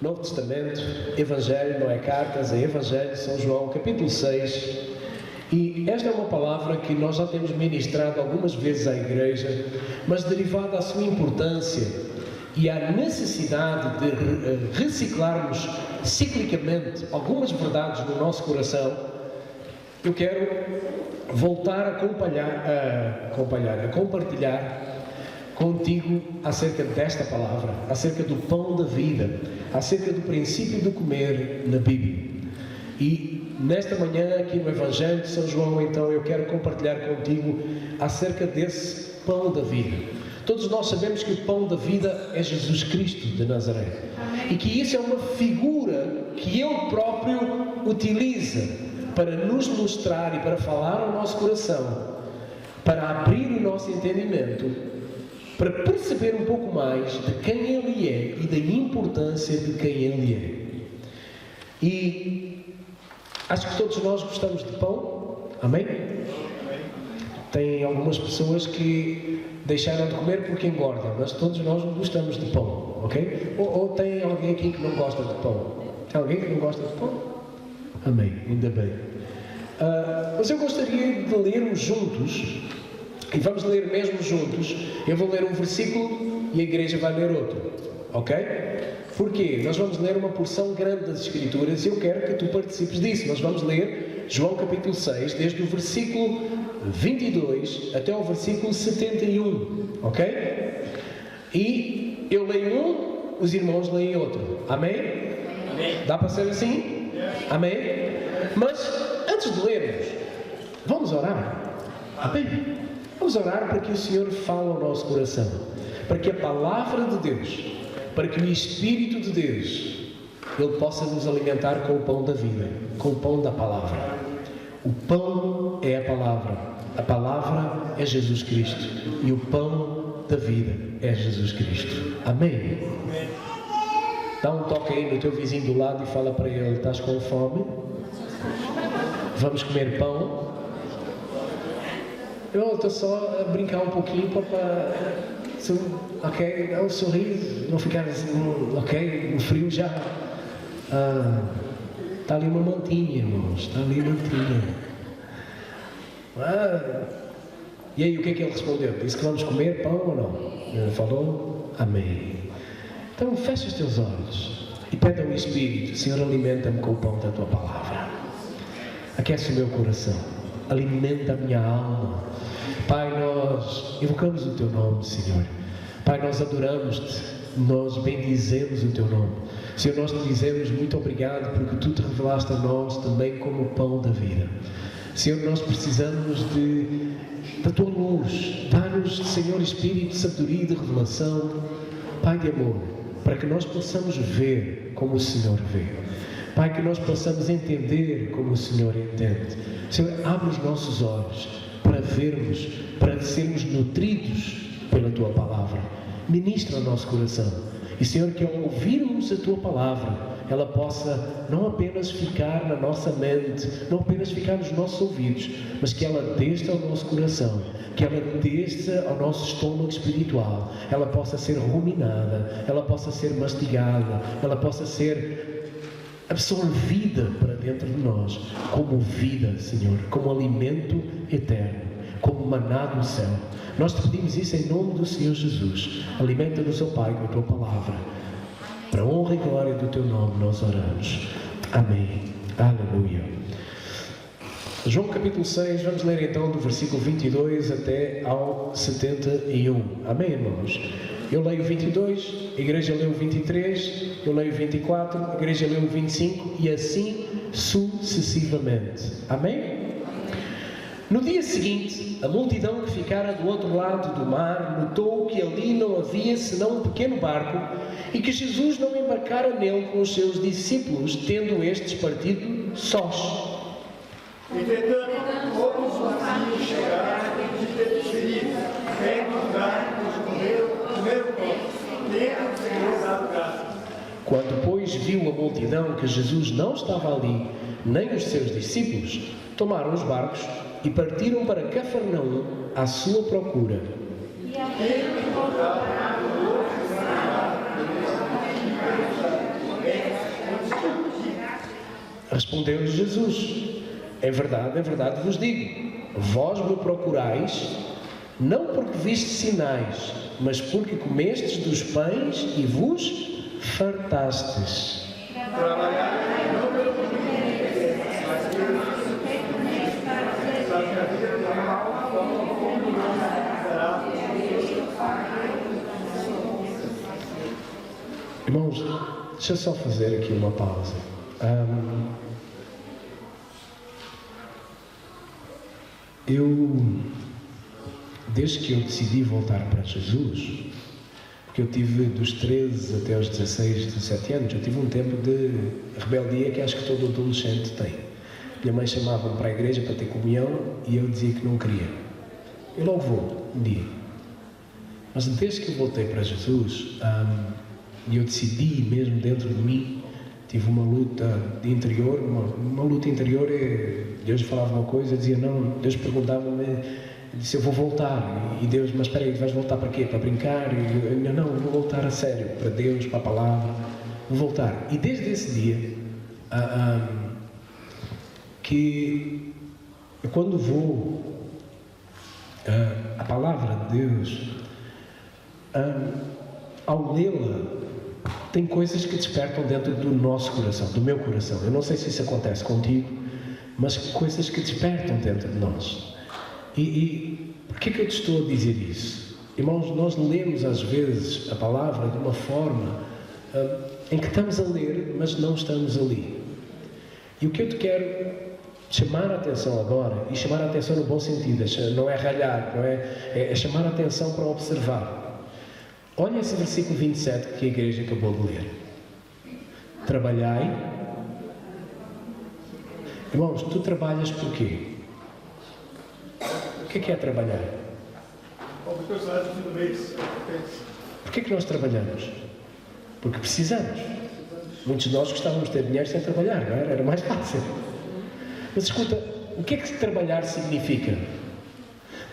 Novo Testamento, Evangelho, não é cartas, é Evangelho de São João, capítulo 6. E esta é uma palavra que nós já temos ministrado algumas vezes à igreja, mas derivada da sua importância e à necessidade de reciclarmos ciclicamente algumas verdades no nosso coração, eu quero voltar a compartilhar contigo acerca desta palavra, acerca do pão da vida, acerca do princípio do comer na Bíblia. E nesta manhã, aqui no Evangelho de São João, então, eu quero compartilhar contigo acerca desse pão da vida. Todos nós sabemos que o pão da vida é Jesus Cristo de Nazaré. Amém. E que isso é uma figura que Ele próprio utiliza para nos mostrar e para falar ao nosso coração, para abrir o nosso entendimento, para perceber um pouco mais de quem Ele é e da importância de quem Ele é. E acho que todos nós gostamos de pão. Amém? Tem algumas pessoas que deixaram de comer porque engordam, mas todos nós gostamos de pão, ok? Ou tem alguém aqui que não gosta de pão? Tem alguém que não gosta de pão? Amém, ainda bem. Mas eu gostaria de lermos juntos, e vamos ler mesmo juntos. Eu vou ler um versículo e a igreja vai ler outro, ok? Porquê? Nós vamos ler uma porção grande das Escrituras e eu quero que tu participes disso. Nós vamos ler João capítulo 6, desde o versículo 22 até o versículo 71, ok? E eu leio um, os irmãos leem outro. Amém? Amém. Dá para ser assim? Amém? Mas, antes de lermos, vamos orar. Amém? Vamos orar para que o Senhor fale ao nosso coração, para que a palavra de Deus, para que o Espírito de Deus, Ele possa nos alimentar com o pão da vida, com o pão da palavra. O pão é a palavra é Jesus Cristo, e o pão da vida é Jesus Cristo. Amém? Dá um toque aí no teu vizinho do lado e fala para ele: estás com fome? Vamos comer pão? Eu estou só a brincar um pouquinho para ok, dá um sorriso, não ficar assim, ok, no frio já. Está ali uma mantinha, irmãos, está ali uma mantinha. E aí, o que é que ele respondeu? Disse que vamos comer pão ou não? Ele falou, amém. Então fecha os teus olhos e pede ao Espírito: Senhor, alimenta-me com o pão da Tua Palavra. Aquece o meu coração, alimenta a minha alma. Pai, nós invocamos o Teu nome, Senhor. Pai, nós adoramos-Te, nós bendizemos o Teu nome. Senhor, nós Te dizemos muito obrigado porque Tu Te revelaste a nós também como o pão da vida. Senhor, nós precisamos da Tua luz. Dá-nos, Senhor, Espírito de sabedoria e de revelação, Pai de amor, para que nós possamos ver como o Senhor vê. Pai, que nós possamos entender como o Senhor entende. Senhor, abre os nossos olhos para vermos, para sermos nutridos pela Tua Palavra. Ministra o nosso coração. E, Senhor, que ao ouvirmos a Tua Palavra, ela possa não apenas ficar na nossa mente, não apenas ficar nos nossos ouvidos, mas que ela desça ao nosso coração, que ela desça ao nosso estômago espiritual, ela possa ser ruminada, ela possa ser mastigada, ela possa ser absorvida para dentro de nós, como vida, Senhor, como alimento eterno, como maná do céu. Nós Te pedimos isso em nome do Senhor Jesus. Alimenta-nos, ó Pai, com a Tua Palavra. Para a honra e glória do Teu nome nós oramos. Amém. Aleluia. João capítulo 6, vamos ler então do versículo 22 até ao 71. Amém, irmãos? Eu leio 22, a igreja leu 23, eu leio 24, a igreja leu 25 e assim sucessivamente. Amém? No dia seguinte, a multidão que ficara do outro lado do mar notou que ali não havia senão um pequeno barco e que Jesus não embarcara nele com os seus discípulos, tendo estes partido sós. Entretanto, todos os navios chegaram de Filipe, perto do lugar onde comeram pão, dentro do Senhor da casa. Quando, pois, viu a multidão que Jesus não estava ali, nem os seus discípulos, tomaram os barcos e partiram para Cafarnaum à sua procura. E aquele que encontrava do outro lado, Respondeu-lhe Jesus: em verdade vos digo, vós me procurais, não porque vistes sinais, mas porque comestes dos pães e vos fartastes. Trabalhar não pelo comer, mas pelo Irmãos, deixa eu só fazer aqui uma pausa. Desde que eu decidi voltar para Jesus, porque eu tive dos 13 até aos 16, 17 anos, eu tive um tempo de rebeldia que acho que todo adolescente tem. Minha mãe chamava-me para a igreja para ter comunhão e eu dizia que não queria. Eu logo vou, um dia. Mas desde que eu voltei para Jesus, e eu decidi mesmo dentro de mim, tive uma luta de interior, uma luta interior, Deus falava uma coisa, eu dizia não, Deus perguntava-me, disse eu vou voltar, e Deus, mas espera aí, vais voltar para quê? Para brincar? E eu não, vou voltar a sério, para Deus, para a palavra, vou voltar. E desde esse dia, que eu, quando vou a palavra de Deus, ao lê-la, tem coisas que despertam dentro do nosso coração, do meu coração. Eu não sei se isso acontece contigo, mas coisas que despertam dentro de nós. E por que eu te estou a dizer isso? Irmãos, nós lemos às vezes a palavra de uma forma em que estamos a ler, mas não estamos ali. E o que eu te quero chamar a atenção agora, e chamar a atenção no bom sentido, não é ralhar, não é chamar a atenção para observar. Olha esse versículo 27 que a igreja acabou de ler. Trabalhai. Irmãos, tu trabalhas por quê? O que é trabalhar? Por que nós trabalhamos? Porque precisamos. Muitos de nós gostávamos de ter dinheiro sem trabalhar, não era? Era mais fácil. Mas escuta, o que é que trabalhar significa?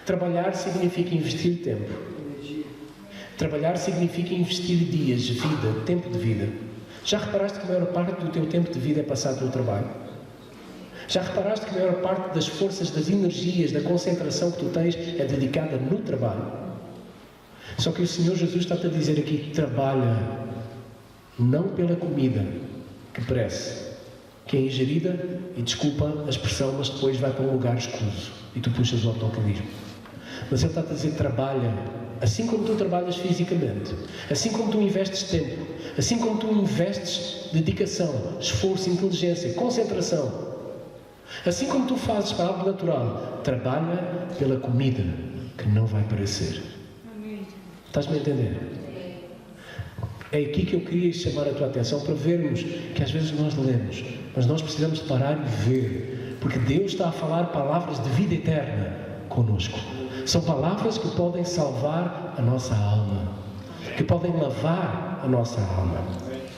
Trabalhar significa investir tempo. Trabalhar significa investir dias, vida, tempo de vida. Já reparaste que a maior parte do teu tempo de vida é passado no trabalho? Já reparaste que a maior parte das forças, das energias, da concentração que tu tens é dedicada no trabalho? Só que o Senhor Jesus está-te a dizer aqui, trabalha, não pela comida que parece, que é ingerida, e desculpa a expressão, mas depois vai para um lugar escuso e tu puxas o autocolismo. Mas Ele está-te a dizer, trabalha, assim como tu trabalhas fisicamente, assim como tu investes tempo, assim como tu investes dedicação, esforço, inteligência, concentração, assim como tu fazes para algo natural, trabalha pela comida que não vai perecer. Estás-me a entender? É aqui que eu queria chamar a tua atenção para vermos que às vezes nós lemos, mas nós precisamos de parar e ver, porque Deus está a falar palavras de vida eterna conosco. São palavras que podem salvar a nossa alma, que podem lavar a nossa alma.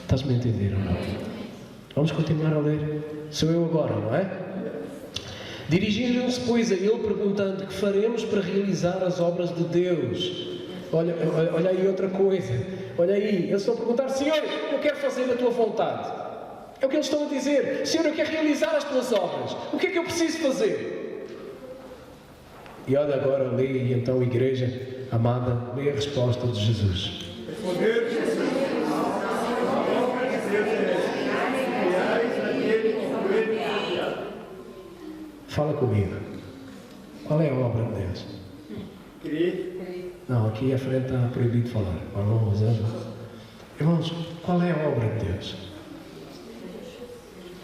Estás-me a entender ou não? Vamos continuar a ler. Sou eu agora, não é? Dirigiram-se, pois, a ele, perguntando: que faremos para realizar as obras de Deus? Olha aí outra coisa. Olha aí, eles estão a perguntar: Senhor, eu quero fazer a tua vontade. É o que eles estão a dizer. Senhor, eu quero realizar as tuas obras. O que é que eu preciso fazer? E olha agora, lê, e então, igreja amada, lê a resposta de Jesus. Respondeu Jesus: a obra de Deus é criais naquele que ele criado. Fala comigo. Qual é a obra de Deus? Crer. Não, aqui à frente está proibido falar. Irmãos, qual é a obra de Deus?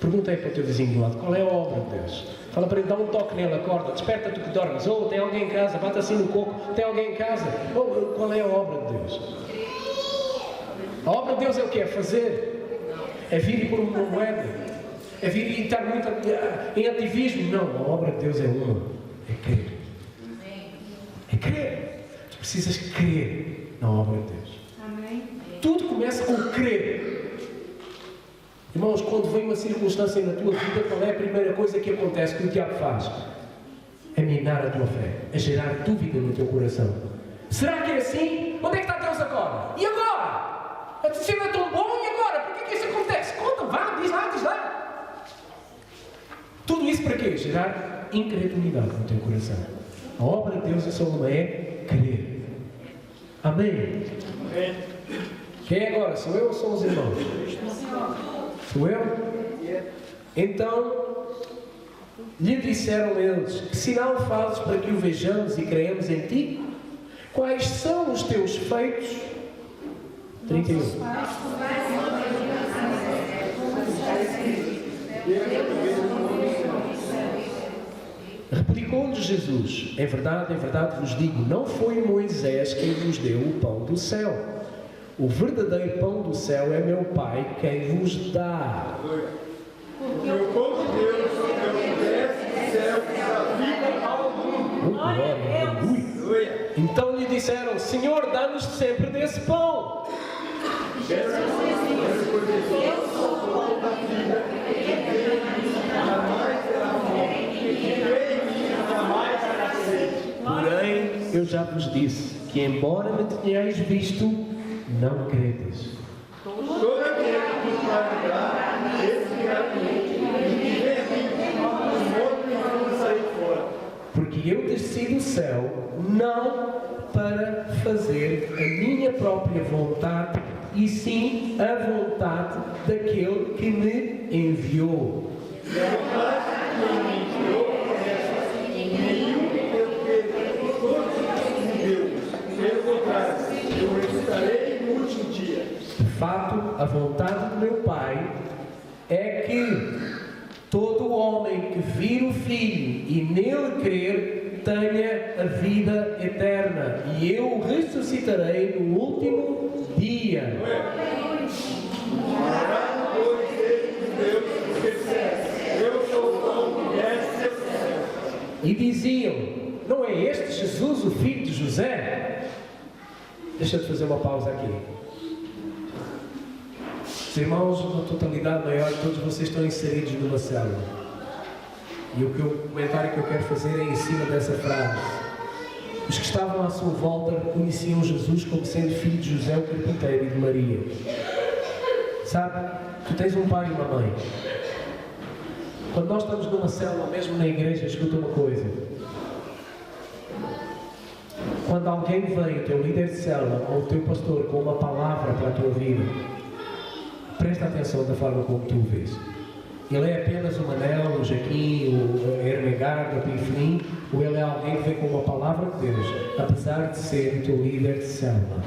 Pergunta aí para o teu vizinho do lado: qual é a obra de Deus? Fala para ele, dá um toque nele, acorda, desperta-te que dormes. Oh, tem alguém em casa, bate assim no coco, tem alguém em casa. Oh, qual é a obra de Deus? A obra de Deus é o que? É fazer? É vir e pôr uma moeda? É vir e estar muito em ativismo? Não, a obra de Deus é uma: é crer. É crer. Tu precisas crer na obra de Deus. Amém. Tudo começa com crer. Irmãos, quando vem uma circunstância na tua vida, qual é a primeira coisa que acontece, que o diabo faz? É minar a tua fé, é gerar dúvida no teu coração. Será que é assim? Onde é que está Deus agora? E agora? A terceira é tão bom, e agora? Por que isso acontece? Conta, vá, diz lá. para quê? Gerar incredulidade no teu coração. A obra de Deus só não é crer. Amém? Amém. Quem é agora? Sou eu ou são os irmãos? Sou eu? Então, lhe disseram eles: que sinal fazes para que o vejamos e creamos em ti? Quais são os teus feitos? 31. Replicou-lhes Jesus: em verdade vos digo, não foi Moisés quem vos deu o pão do céu. O verdadeiro pão do céu é meu Pai quem vos dá. Porque o pão de Deus é o que desce do céu e dá vida ao mundo. Glória a Deus. Aleluia. Então lhe disseram: Senhor, dá-nos sempre desse pão. Eu sou o pão da vida, jamais terá fome, e crê em mim jamais terá sede. Porém, eu já vos disse que, embora me tenhais visto, não credes. Todo aquele que nos vai lembrar, esse gratuito, e que vem a mim, os mortos não vão sair fora. Porque eu desci do céu, não para fazer a minha própria vontade, e sim a vontade daquele que me enviou. E a vontade que me enviou é essa: nenhum eu creio, todos em Deus. Pelo contrário, eu ressuscitarei no último dia. De fato, a vontade do meu Pai é que todo homem que vir o Filho e nele crer tenha a vida eterna, e eu o ressuscitarei no último dia. Orar, pois, de Deus, porque disseste: eu sou o pão que desce do céu. E diziam: não é este Jesus o filho de José? Deixa eu fazer uma pausa aqui. Os irmãos, uma totalidade maior, todos vocês estão inseridos numa célula. E o comentário que eu quero fazer é em cima dessa frase. Os que estavam à sua volta conheciam Jesus como sendo filho de José, o carpinteiro, e de Maria. Sabe, tu tens um pai e uma mãe. Quando nós estamos numa célula, mesmo na igreja, escuta uma coisa. Quando alguém vem, o teu líder de célula ou o teu pastor, com uma palavra para a tua vida, presta atenção da forma como tu o vês. Ele é apenas o Manel, o Jaquim, o Ermengardo, o Pinfilim, ou ele é alguém que vem com uma palavra de Deus, apesar de ser o teu líder de célula.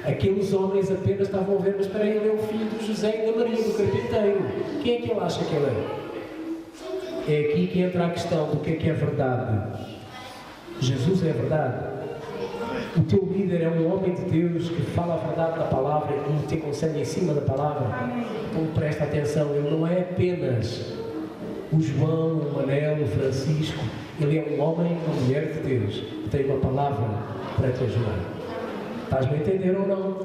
Aqueles homens apenas estavam a ver: mas espera aí, ele é o filho de José e da Maria, do carpinteiro. Quem é que ele acha que ele é? É aqui que entra a questão do que é verdade. Jesus é a verdade. O teu líder é um homem de Deus que fala a verdade da palavra e te aconselha em cima da palavra. Então presta atenção, ele não é apenas o João, o Manel, o Francisco. Ele é um homem, uma mulher de Deus que tem uma palavra para te ajudar. Estás-me a entender ou não?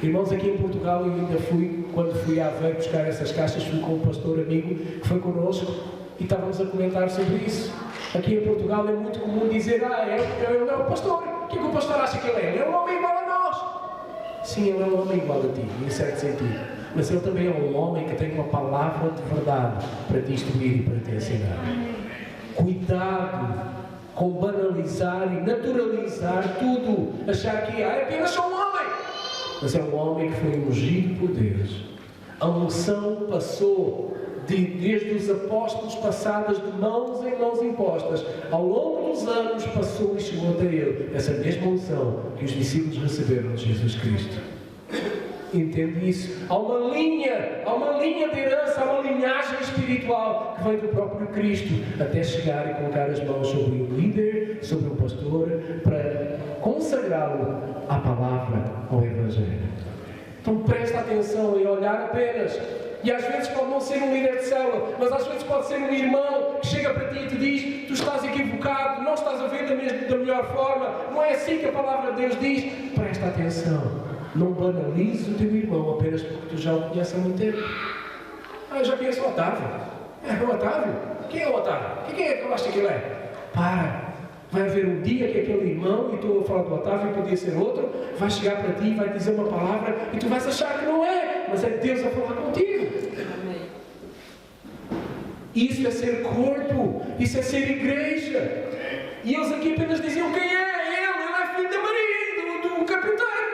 Irmãos, aqui em Portugal eu ainda fui, quando fui a Aveiro buscar essas caixas, fui com um pastor amigo que foi connosco e estávamos a comentar sobre isso. Aqui em Portugal é muito comum dizer: ele é o pastor. O que é que o pastor acha que ele é? Ele é um homem igual a nós. Sim, ele é um homem igual a ti, em certo sentido. Mas ele também é um homem que tem uma palavra de verdade para te instruir e para te ensinar. Cuidado com banalizar e naturalizar tudo. Achar que é apenas só um homem. Mas é um homem que foi ungido por Deus. A unção passou desde os apóstolos, passadas de mãos em mãos impostas. Ao longo dos anos passou e chegou até ele essa mesma unção que os discípulos receberam de Jesus Cristo. Entende isso? Há uma linha de herança, há uma linhagem espiritual que vem do próprio Cristo até chegar e colocar as mãos sobre um líder, sobre um pastor, para consagrá-lo à palavra, ao Evangelho. Então presta atenção e olhar apenas. E às vezes pode não ser um líder de célula, mas às vezes pode ser um irmão que chega para ti e te diz: tu estás equivocado, não estás a ver da melhor forma, não é assim que a palavra de Deus diz. Presta atenção, não banalize o teu irmão apenas porque tu já o conheces há muito tempo. Eu já conheço o Otávio. É o Otávio? Quem é o Otávio? Quem é que eu acho que ele é? Para! Vai haver um dia que aquele irmão, e estou a falar do Otávio, podia ser outro, vai chegar para ti e vai dizer uma palavra e tu vais achar que não é, mas é Deus a falar contigo. Isso é ser corpo, isso é ser igreja. E eles aqui apenas diziam quem é ele é filho da Maria, do carpinteiro.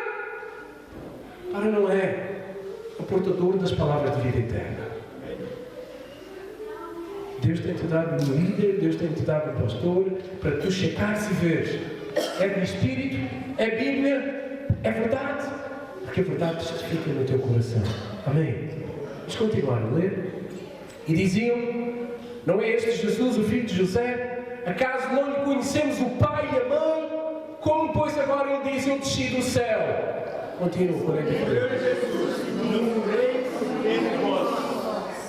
Ora, não é o portador das palavras de vida eterna. Deus tem-te dado um líder, Deus tem-te dado um pastor, para tu checares e veres. É do Espírito, é Bíblia, é verdade. Porque a verdade fica no teu coração. Amém? Vamos continuar a ler. E diziam, não é este Jesus, o filho de José? Acaso não lhe conhecemos o pai e a mãe? Como, pois, agora ele diz, eu desci do céu? Continua, 43.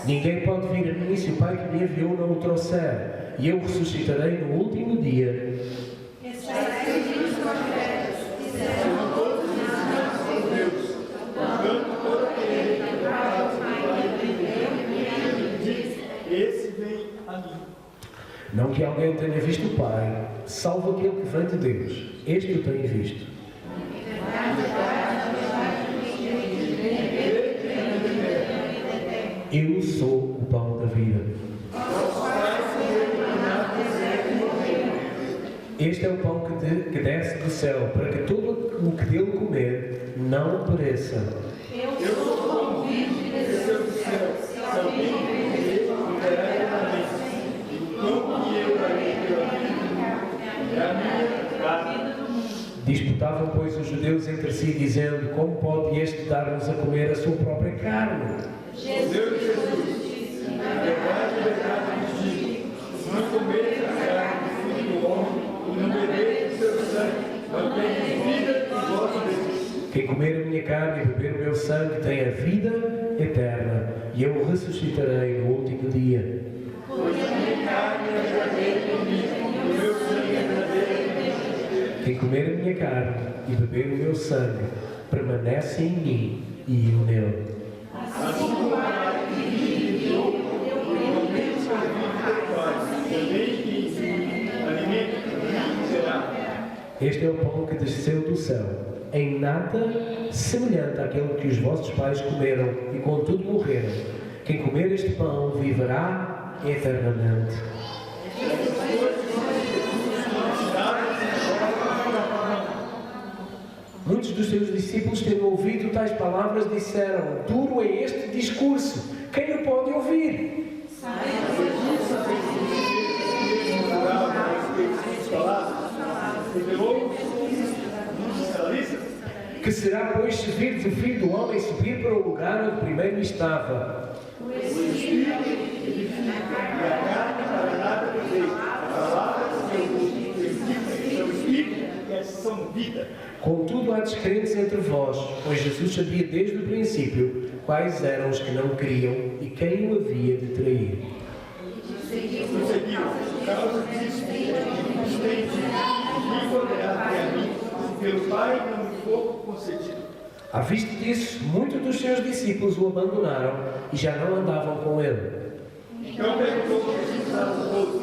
Ninguém pode vir a mim se o Pai que me enviou não o trouxer, e eu ressuscitarei no último dia. Não que alguém tenha visto o Pai, salvo aquele que vem de Deus. Este o tem visto. Eu sou o pão da vida. Este é o pão que desce do céu, para que todo o que dele comer não pereça. Eu sou o pão vivo que desceu do céu. Se alguém comer, viverá eternamente. O pão que eu darei pela vida é a minha carne. Disputavam, pois, os judeus entre si, dizendo, como pode este dar-nos a comer a sua própria carne? Jesus disse, na verdade vos digo, se não comereis a carne do Filho do Homem, e não bebereis do seu sangue, não tendes vida e vós bebereis. Quem comer a minha carne e beber o meu sangue tem a vida eterna, e eu o ressuscitarei no último dia. Pois a minha carne é verdadeira em mim, e o meu sangue é verdadeiro em mim. Quem comer a minha carne e beber o meu sangue permanece em mim e eu nele. Assim como a Pai que me enviou, eu mesmo sou do Pai, também que alimento será. Este é o pão que desceu do céu, em nada semelhante àquele que os vossos pais comeram e contudo morreram. Quem comer este pão viverá eternamente. Muitos dos seus discípulos, tendo ouvido tais palavras, disseram, duro é este discurso, quem o pode ouvir? Que será, pois, se virdes o Filho do Homem subir para o lugar onde primeiro estava? O Espírito edifica, e a carne para nada perfeita. A palavra é o Espírito e a são vida. Contudo, há descrentes entre vós, pois Jesus sabia desde o princípio quais eram os que não queriam e quem o havia de trair. Causa disso, pelo Pai não me for concedido. À vista disso, muitos dos seus discípulos o abandonaram e já não andavam com ele. Então perguntou Jesus aos outros: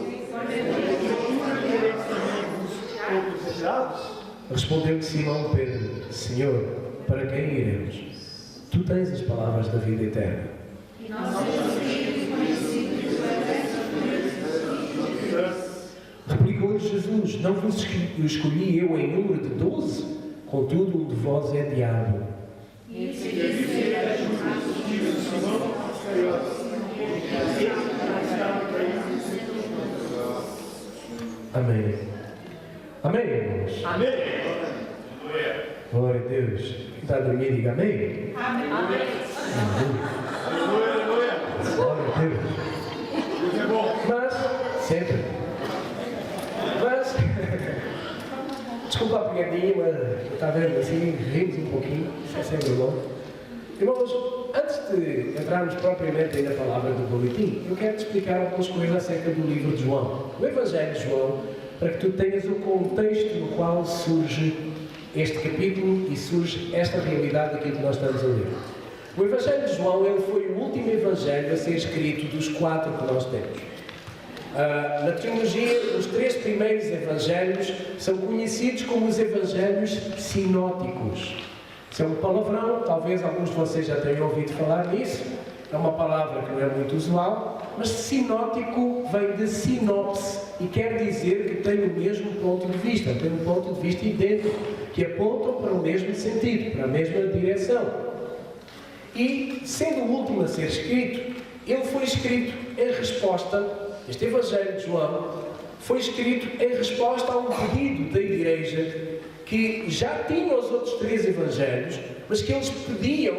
outros rechados? Respondeu-lhe Simão Pedro: Senhor, para quem iremos? Tu tens as palavras da vida eterna. E nós temos conhecido Replicou-lhe Jesus: Não vos escolhi eu em número de 12? Contudo, um de vós é diabo. Amém. Amém, irmãos? Amém. Glória a Deus. Quem está a dormir, diga amém. Amém. Glória a Deus. Mas, sempre. Mas, desculpa a pegadinha, mas está vendo assim, rimos um pouquinho, isso é sempre bom. Irmãos, antes de entrarmos propriamente aí na palavra do boletim, eu quero te explicar algumas coisas acerca do livro de João. O Evangelho de João, para que tu tenhas o contexto no qual surge este capítulo e surge esta realidade daquilo que nós estamos a ler. O Evangelho de João, ele foi o último Evangelho a ser escrito dos 4 que nós temos. Na teologia, os 3 primeiros Evangelhos são conhecidos como os Evangelhos sinóticos. Isso é um palavrão, talvez alguns de vocês já tenham ouvido falar nisso. É uma palavra que não é muito usual, Mas sinótico vem de sinopse e quer dizer que tem o mesmo ponto de vista, tem um ponto de vista idêntico, que apontam para o mesmo sentido, para a mesma direção. E, sendo o último a ser escrito, ele foi escrito em resposta, este Evangelho de João, foi escrito em resposta a um pedido da Igreja que já tinha os outros 3 Evangelhos, mas que eles pediam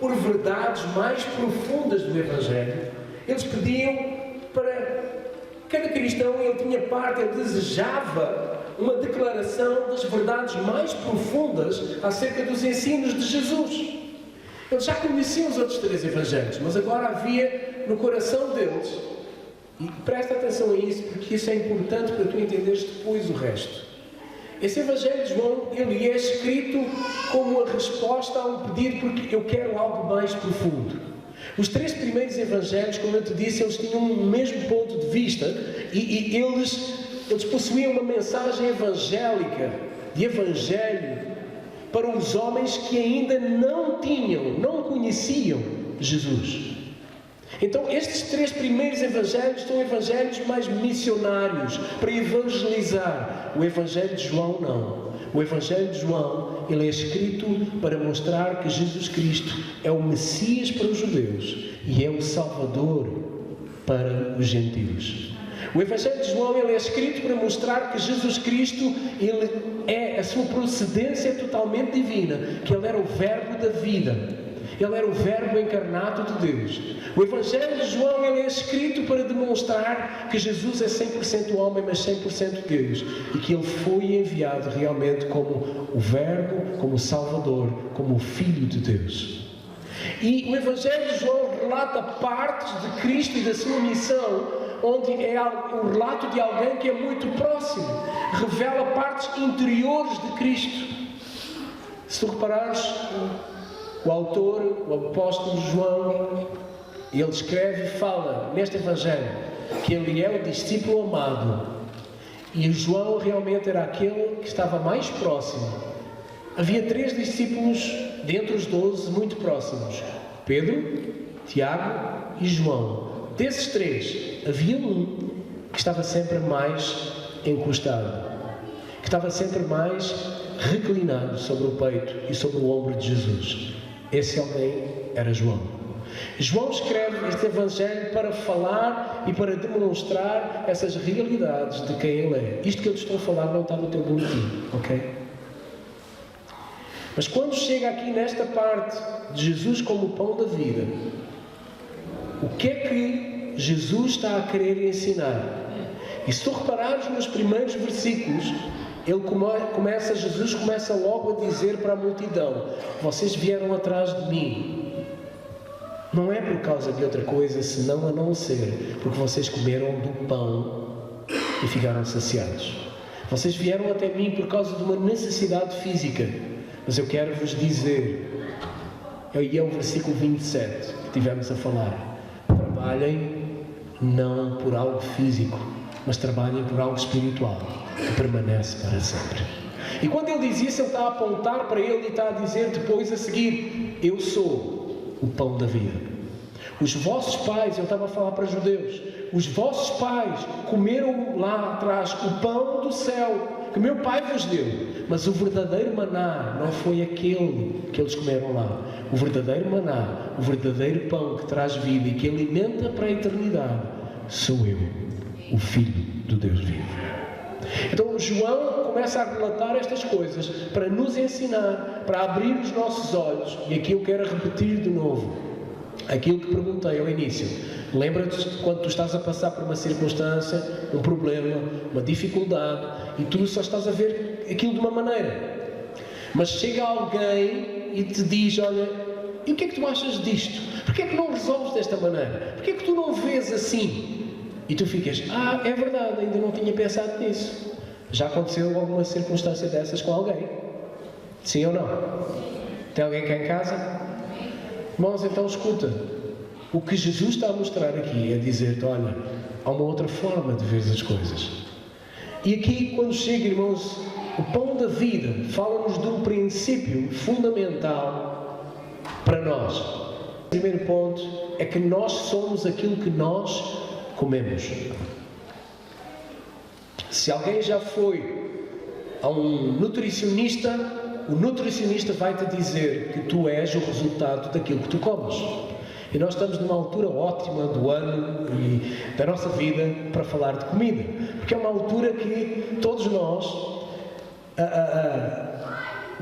por verdades mais profundas do Evangelho. Eles pediam para cada cristão, ele tinha parte, ele desejava uma declaração das verdades mais profundas acerca dos ensinos de Jesus. Eles já conheciam os outros 3 Evangelhos, mas agora havia no coração deles, e presta atenção a isso, porque isso é importante para tu entenderes depois o resto. Esse Evangelho de João, ele é escrito como a resposta a um pedido, porque eu quero algo mais profundo. Os 3 primeiros Evangelhos, como eu te disse, eles tinham o mesmo ponto de vista e eles possuíam uma mensagem evangélica, de Evangelho, para os homens que ainda não conheciam Jesus. Então, estes 3 primeiros Evangelhos são Evangelhos mais missionários, para evangelizar. O Evangelho de João não. O Evangelho de João, ele é escrito para mostrar que Jesus Cristo é o Messias para os judeus e é o Salvador para os gentios. O Evangelho de João, ele é escrito para mostrar que Jesus Cristo, ele é a sua procedência totalmente divina, que ele era o Verbo da vida. Ele era o Verbo encarnado de Deus. O Evangelho de João, ele é escrito para demonstrar que Jesus é 100% homem, mas 100% Deus. E que ele foi enviado realmente como o Verbo, como o Salvador, como o Filho de Deus. E o Evangelho de João relata partes de Cristo e da sua missão, onde é o relato de alguém que é muito próximo. Revela partes interiores de Cristo. Se tu reparares, o autor, o apóstolo João, ele escreve e fala neste Evangelho que ele é o discípulo amado. E João realmente era aquele que estava mais próximo. Havia 3 discípulos dentre os 12 muito próximos: Pedro, Tiago e João. Desses 3, havia um que estava sempre mais encostado, que estava sempre mais reclinado sobre o peito e sobre o ombro de Jesus. Esse alguém era João. João escreve este Evangelho para falar e para demonstrar essas realidades de quem ele é. Isto que eu te estou a falar não está no teu boletim, ok? Mas quando chega aqui nesta parte de Jesus como o pão da vida, o que é que Jesus está a querer ensinar? E se tu reparares nos primeiros versículos, Jesus começa logo a dizer para a multidão: vocês vieram atrás de mim, não é por causa de outra coisa, senão a não ser porque vocês comeram do pão e ficaram saciados. Vocês vieram até mim por causa de uma necessidade física, mas eu quero vos dizer, e é o versículo 27 que tivemos a falar: trabalhem não por algo físico, mas trabalhem por algo espiritual, que permanece para sempre. E quando ele diz isso, ele está a apontar para ele e está a dizer depois a seguir: eu sou o pão da vida. Os vossos pais, ele estava a falar para os judeus, os vossos pais comeram lá atrás o pão do céu, que meu pai vos deu, mas o verdadeiro maná não foi aquele que eles comeram lá. O verdadeiro maná, o verdadeiro pão que traz vida e que alimenta para a eternidade, sou eu, o Filho do Deus vivo. Então João começa a relatar estas coisas para nos ensinar, para abrir os nossos olhos. E aqui eu quero repetir de novo aquilo que perguntei ao início. Lembra-te quando tu estás a passar por uma circunstância, um problema, uma dificuldade, e tu só estás a ver aquilo de uma maneira. Mas chega alguém e te diz: olha, e o que é que tu achas disto? Porquê é que não resolves desta maneira? Porquê é que tu não vês assim? E tu ficas: é verdade, ainda não tinha pensado nisso. Já aconteceu alguma circunstância dessas com alguém? Sim ou não? Tem alguém cá em casa? Irmãos, então escuta. O que Jesus está a mostrar aqui é dizer-te: olha, há uma outra forma de ver as coisas. E aqui, quando chega, irmãos, o pão da vida fala-nos de um princípio fundamental para nós. Primeiro ponto: é que nós somos aquilo que nós comemos. Se alguém já foi a um nutricionista, o nutricionista vai te dizer que tu és o resultado daquilo que tu comes. E nós estamos numa altura ótima do ano e da nossa vida para falar de comida. Porque é uma altura que todos nós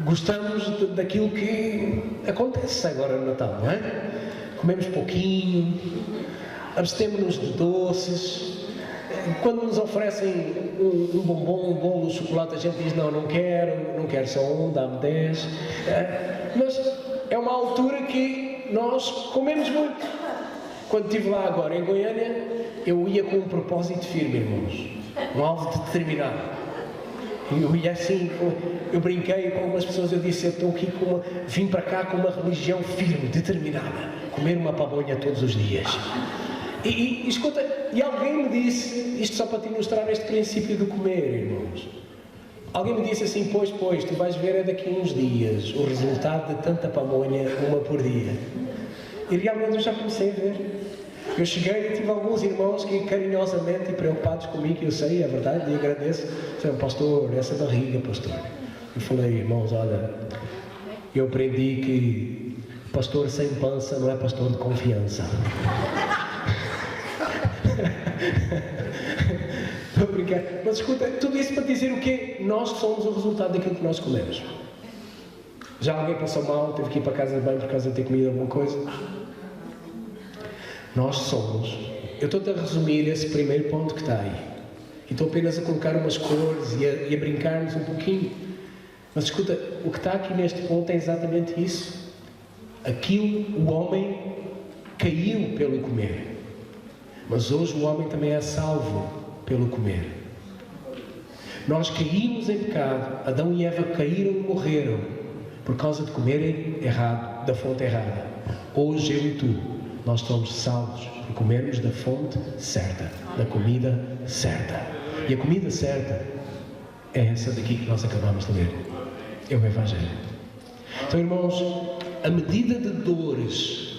gostamos daquilo que acontece agora no Natal, não é? Comemos pouquinho, abstemos-nos de doces. Quando nos oferecem um bombom, um bolo de chocolate, a gente diz, não quero só um, dá-me 10. Mas é uma altura que nós comemos muito. Quando estive lá agora em Goiânia, eu ia com um propósito firme, irmãos. Um alvo determinado. Eu ia assim, eu brinquei com algumas pessoas, eu disse, eu estou aqui vim para cá com uma religião firme, determinada. Comer uma pamonha todos os dias. E escuta, e alguém me disse, isto só para te ilustrar este princípio do comer, irmãos. Alguém me disse assim, pois, tu vais ver é daqui a uns dias o resultado de tanta pamonha, uma por dia. E realmente eu já comecei a ver. Eu cheguei e tive alguns irmãos que carinhosamente e preocupados comigo, eu sei, é verdade, e agradeço. Disseram, pastor, essa barriga, pastor. Eu falei, irmãos, olha, eu aprendi que pastor sem pança não é pastor de confiança. Estou a brincar. Mas escuta, tudo isso para dizer o quê? Nós somos o resultado daquilo que nós comemos. Já alguém passou mal, teve que ir para casa de banho por causa de ter comido alguma coisa? Nós somos. Eu estou-te a resumir esse primeiro ponto que está aí. E estou apenas a colocar umas cores e a brincarmos um pouquinho. Mas escuta, o que está aqui neste ponto é exatamente isso. O homem caiu pelo comer. Mas hoje o homem também é salvo pelo comer. Nós caímos em pecado. Adão e Eva caíram e morreram por causa de comerem errado, da fonte errada. Hoje eu e tu, nós somos salvos por comermos da fonte certa, da comida certa. E a comida certa é essa daqui que nós acabamos de ler. É o Evangelho. Então, irmãos, a medida de dores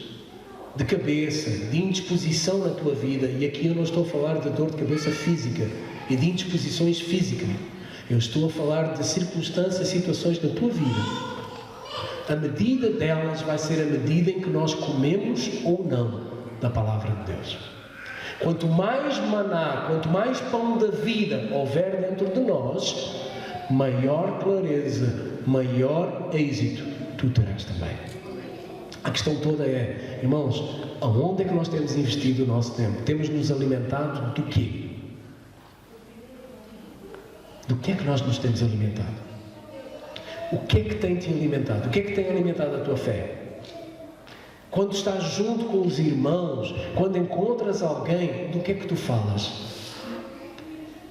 de cabeça, de indisposição na tua vida, e aqui eu não estou a falar de dor de cabeça física e de indisposições físicas, eu estou a falar de circunstâncias, situações da tua vida. A medida delas vai ser a medida em que nós comemos ou não da Palavra de Deus. Quanto mais maná, quanto mais pão da vida houver dentro de nós, maior clareza, maior êxito tu terás também. A questão toda é, irmãos, aonde é que nós temos investido o nosso tempo? Temos nos alimentado do quê? Do que é que nós nos temos alimentado? O que é que tem te alimentado? O que é que tem alimentado a tua fé? Quando estás junto com os irmãos, quando encontras alguém, do que é que tu falas?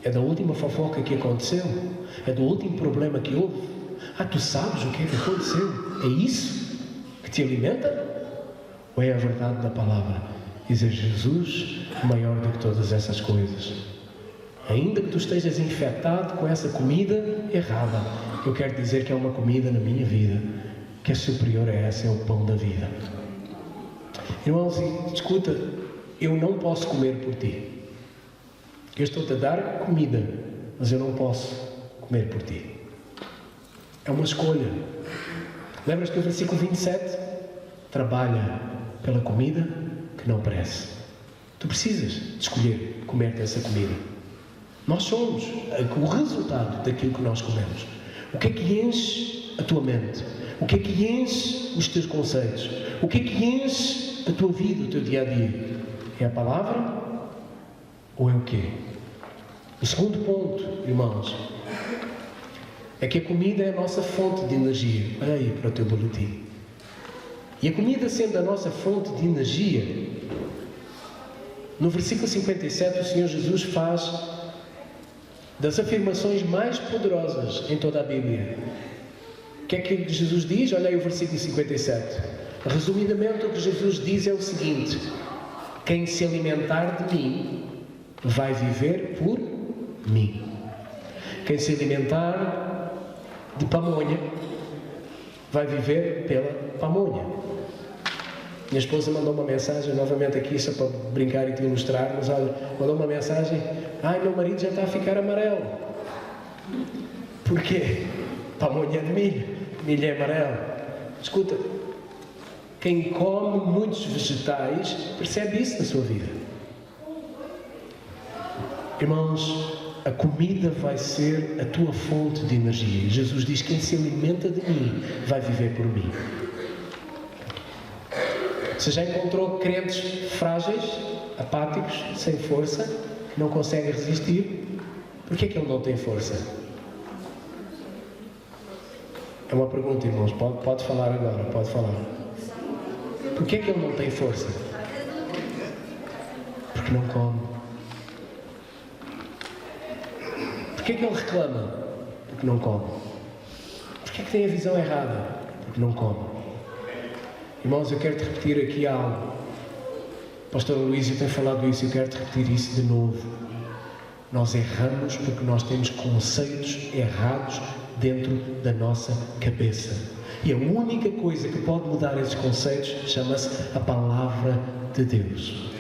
É da última fofoca que aconteceu? É do último problema que houve? Tu sabes o que é que aconteceu? É isso que te alimenta? Ou é a verdade da palavra? Dizer Jesus maior do que todas essas coisas. Ainda que tu estejas infectado com essa comida errada, eu quero dizer que é uma comida na minha vida que é superior a essa, é o pão da vida. Irmãos, escuta, eu não posso comer por ti. Eu estou-te a dar comida, mas eu não posso comer por ti. É uma escolha. Lembras-te do versículo 27? Trabalha pela comida que não perece. Tu precisas de escolher comer essa comida. Nós somos o resultado daquilo que nós comemos. O que é que enche a tua mente? O que é que enche os teus conceitos? O que é que enche a tua vida, o teu dia-a-dia? É a palavra? Ou é o quê? O segundo ponto, irmãos, é que a comida é a nossa fonte de energia. Olha aí para o teu boletim. E a comida sendo a nossa fonte de energia, no versículo 57 o Senhor Jesus faz das afirmações mais poderosas em toda a Bíblia. O que é que Jesus diz? Olha aí o versículo 57. Resumidamente, o que Jesus diz é o seguinte: quem se alimentar de mim vai viver por mim. Quem se alimentar de pamonha vai viver pela pamonha. Minha esposa mandou uma mensagem, novamente aqui, só para brincar e te ilustrar, mas olha, mandou uma mensagem: ai, meu marido já está a ficar amarelo. Porquê? Pamonha de milho é amarelo. Escuta, quem come muitos vegetais percebe isso na sua vida. Irmãos, a comida vai ser a tua fonte de energia. Jesus diz: quem se alimenta de mim vai viver por mim. Você já encontrou crentes frágeis, apáticos, sem força, que não conseguem resistir? Por que é que ele não tem força? É uma pergunta, irmãos. Pode falar agora, pode falar. Por que é que ele não tem força? Porque não come. Por que é que ele reclama? Porque não come. Por que é que tem a visão errada? Porque não come. Irmãos, eu quero-te repetir aqui algo. O pastor Luísio tem falado isso, eu quero-te repetir isso de novo. Nós erramos porque nós temos conceitos errados dentro da nossa cabeça. E a única coisa que pode mudar esses conceitos chama-se a Palavra de Deus.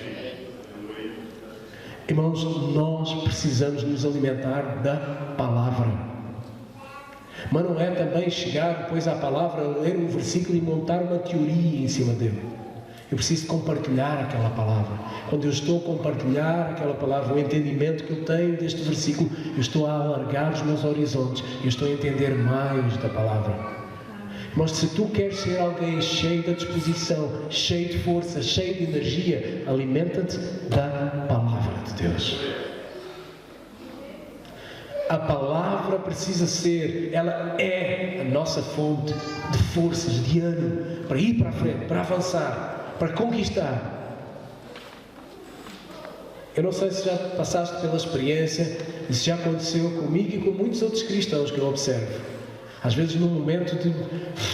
Irmãos, nós precisamos nos alimentar da Palavra. Mas não é também chegar depois à palavra, ler um versículo e montar uma teoria em cima dele. Eu preciso compartilhar aquela palavra. Quando eu estou a compartilhar aquela palavra, o entendimento que eu tenho deste versículo, eu estou a alargar os meus horizontes, eu estou a entender mais da palavra. Mas se tu queres ser alguém cheio de disposição, cheio de força, cheio de energia, alimenta-te da palavra de Deus. A palavra precisa ser, ela é a nossa fonte de forças, de ânimo, para ir para a frente, para avançar, para conquistar. Eu não sei se já passaste pela experiência, isso já aconteceu comigo e com muitos outros cristãos que eu observo. Às vezes num momento de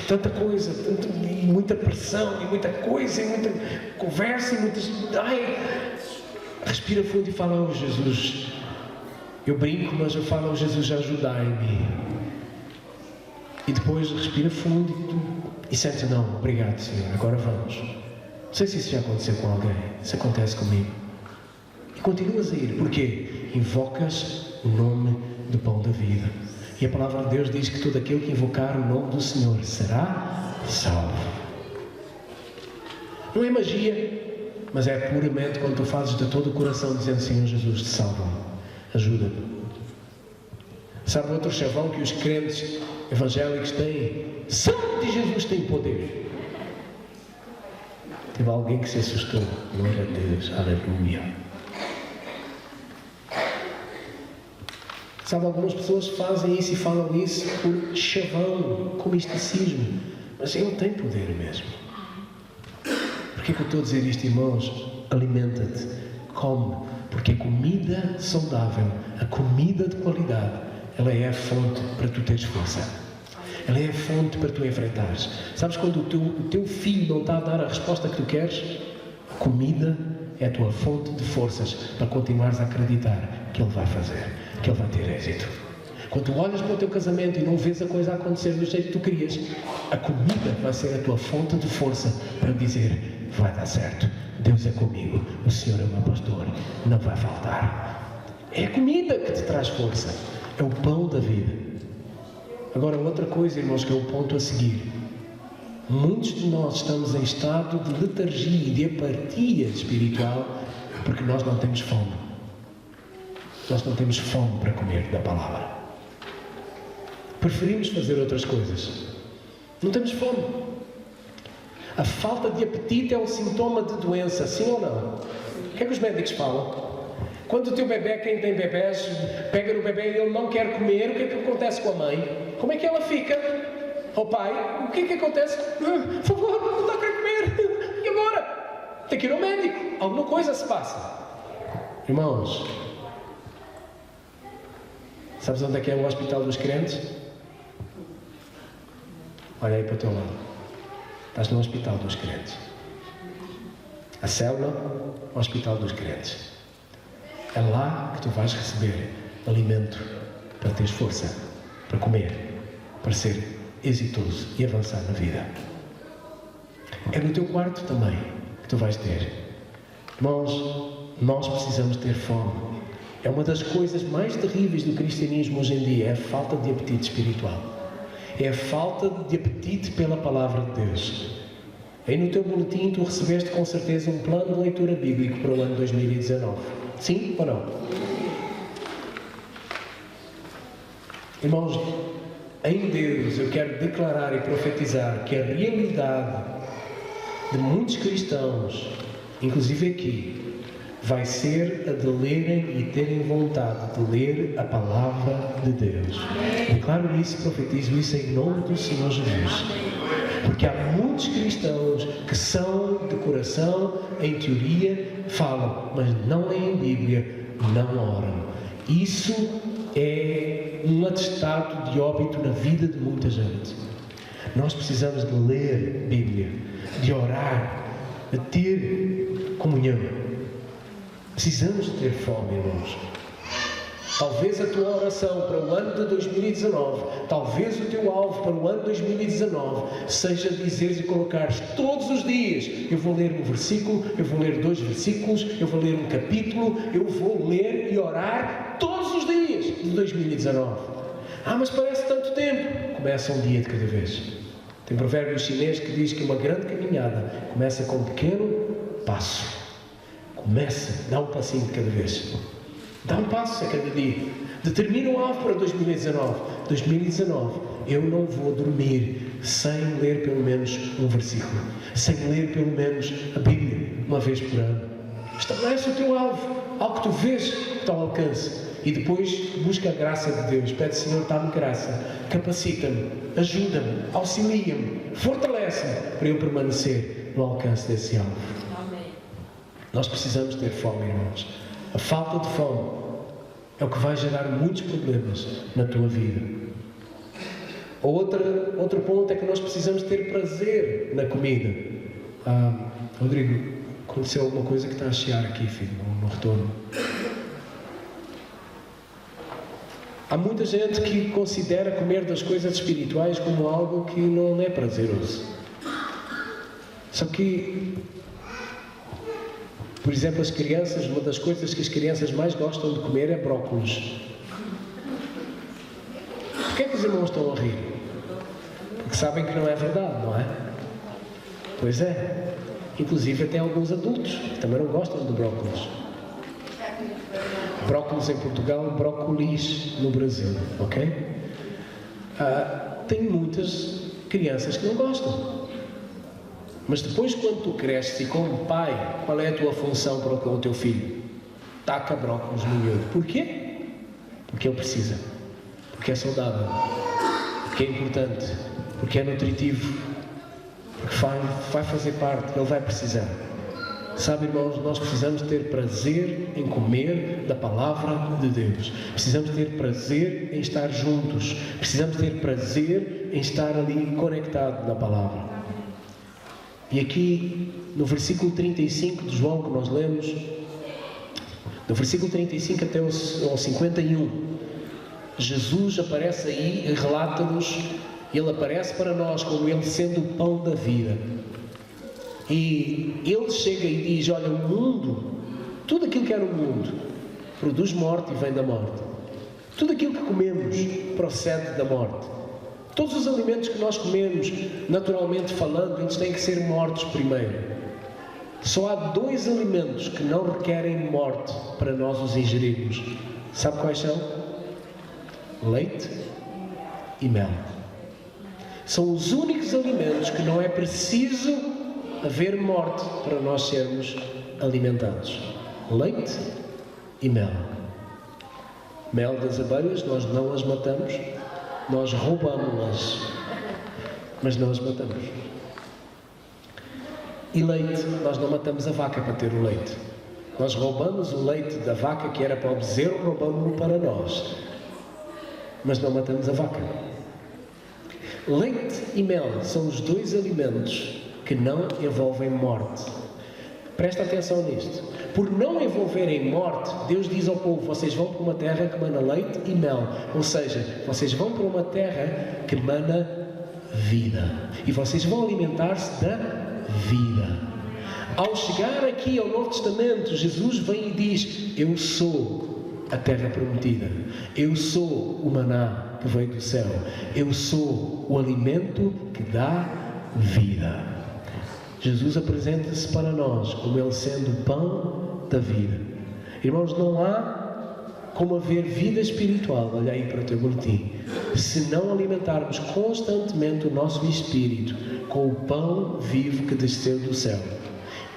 tanta coisa, e muita pressão, e muita coisa, e muita conversa, e muitas... respira fundo e fala: oh Jesus... Eu brinco, mas eu falo: Jesus, ajudai-me. E depois respira fundo e sente: não, obrigado, Senhor, agora vamos. Não sei se isso já aconteceu com alguém. Isso acontece comigo. E continuas a ir. Porquê? Invocas o nome do pão da vida. E a palavra de Deus diz que todo aquele que invocar o nome do Senhor será salvo. Não é magia, mas é puramente quando tu fazes de todo o coração, dizendo: Senhor Jesus, te salva-me. Ajuda-me. Sabe outro chavão que os crentes evangélicos têm? Sangue de Jesus tem poder. Teve alguém que se assustou. Glória a Deus. Aleluia. Sabe, algumas pessoas fazem isso e falam isso por chavão, com misticismo. Mas ele tem poder mesmo. Porquê que eu estou a dizer isto, irmãos? Alimenta-te. Come. Porque a comida saudável, a comida de qualidade, ela é a fonte para tu teres força. Ela é a fonte para tu enfrentares. Sabes quando o teu filho não está a dar a resposta que tu queres? A comida é a tua fonte de forças para continuares a acreditar que ele vai fazer, que ele vai ter êxito. Quando tu olhas para o teu casamento e não vês a coisa acontecer do jeito que tu querias, a comida vai ser a tua fonte de força para dizer: vai dar certo. Deus é comigo, o Senhor é o meu pastor, não vai faltar. É a comida que te traz força, é o pão da vida. Agora, outra coisa, irmãos, que é o ponto a seguir. Muitos de nós estamos em estado de letargia e de apatia espiritual porque nós não temos fome. Nós não temos fome para comer da palavra. Preferimos fazer outras coisas. Não temos fome. A falta de apetite é um sintoma de doença, sim ou não? O que é que os médicos falam? Quando o teu bebê, quem tem bebés, pega no bebê e ele não quer comer, o que é que acontece com a mãe? Como é que ela fica? Ao pai, o que é que acontece? Por favor, não está a querer comer. E agora? Tem que ir ao médico. Alguma coisa se passa. Irmãos, sabes onde é que é o hospital dos crentes? Olha aí para o teu lado. Estás no hospital dos crentes. A célula, o hospital dos crentes. É lá que tu vais receber alimento para teres força, para comer, para ser exitoso e avançar na vida. É no teu quarto também que tu vais ter. Irmãos, nós precisamos ter fome. É uma das coisas mais terríveis do cristianismo hoje em dia, é a falta de apetite espiritual. É a falta de apetite pela palavra de Deus. Aí no teu boletim tu recebeste com certeza um plano de leitura bíblico para o ano 2019. Sim ou não? Irmãos, em Deus eu quero declarar e profetizar que a realidade de muitos cristãos, inclusive aqui, vai ser a de lerem e terem vontade de ler a palavra de Deus. Declaro isso e profetizo isso em nome do Senhor Jesus. Porque há muitos cristãos que são de coração, em teoria, falam, mas não leem Bíblia, não oram. Isso é um atestado de óbito na vida de muita gente. Nós precisamos de ler Bíblia, de orar, de ter comunhão. Precisamos de ter fome, irmãos. Talvez a tua oração para o ano de 2019, talvez o teu alvo para o ano de 2019 seja dizeres e colocares todos os dias: eu vou ler um versículo, eu vou ler 2 versículos, eu vou ler um capítulo, eu vou ler e orar todos os dias de 2019. Mas parece tanto tempo. Começa um dia de cada vez. Tem um provérbio chinês que diz que uma grande caminhada começa com um pequeno passo. Começa, dá um passinho de cada vez. Dá um passo a cada dia. Determina um alvo para 2019. 2019, eu não vou dormir sem ler pelo menos um versículo. Sem ler pelo menos a Bíblia, uma vez por ano. Estabelece o teu alvo, algo que tu vês que está ao alcance. E depois busca a graça de Deus. Pede: Senhor, dá-me graça, capacita-me, ajuda-me, auxilia-me, fortalece-me para eu permanecer no alcance desse alvo. Amém. Nós precisamos ter fome, irmãos. A falta de fome é o que vai gerar muitos problemas na tua vida. Outro ponto é que nós precisamos ter prazer na comida. Rodrigo, aconteceu alguma coisa que está a chiar aqui, filho, no retorno. Há muita gente que considera comer das coisas espirituais como algo que não é prazeroso. Só que, por exemplo, as crianças, uma das coisas que as crianças mais gostam de comer é brócolis. Porquê é que os irmãos estão a rir? Porque sabem que não é verdade, não é? Pois é. Inclusive até alguns adultos que também não gostam de brócolis. Brócolis em Portugal, brócolis no Brasil, ok? Tem muitas crianças que não gostam. Mas depois, quando tu cresces e como pai, qual é a tua função para com o teu filho? Taca brócolis no miúdo. Porquê? Porque ele precisa. Porque é saudável. Porque é importante. Porque é nutritivo. Porque vai fazer parte. Ele vai precisar. Sabe, irmãos, nós precisamos ter prazer em comer da palavra de Deus. Precisamos ter prazer em estar juntos. Precisamos ter prazer em estar ali conectado na palavra. E aqui, no versículo 35 de João que nós lemos, do versículo 35 até ao 51, Jesus aparece aí e relata-nos, Ele aparece para nós como Ele sendo o pão da vida. E Ele chega e diz: olha, o mundo, tudo aquilo que era o mundo, produz morte e vem da morte. Tudo aquilo que comemos procede da morte. Todos os alimentos que nós comemos, naturalmente falando, eles têm que ser mortos primeiro. Só há 2 alimentos que não requerem morte para nós os ingerirmos. Sabe quais são? Leite e mel. São os únicos alimentos que não é preciso haver morte para nós sermos alimentados. Leite e mel. Mel das abelhas, nós não as matamos. Nós roubamos-las, mas não as matamos. E leite, nós não matamos a vaca para ter o leite. Nós roubamos o leite da vaca que era para o bezerro, roubamos-o para nós. Mas não matamos a vaca. Leite e mel são os 2 alimentos que não envolvem morte. Presta atenção nisto. Por não envolverem morte, Deus diz ao povo: vocês vão para uma terra que mana leite e mel. Ou seja, vocês vão para uma terra que mana vida. E vocês vão alimentar-se da vida. Ao chegar aqui ao Novo Testamento, Jesus vem e diz: eu sou a terra prometida, eu sou o maná que veio do céu, eu sou o alimento que dá vida. Jesus apresenta-se para nós como Ele sendo o pão da vida. Irmãos, não há como haver vida espiritual, olha aí para o teu boletim, se não alimentarmos constantemente o nosso espírito com o pão vivo que desceu do céu.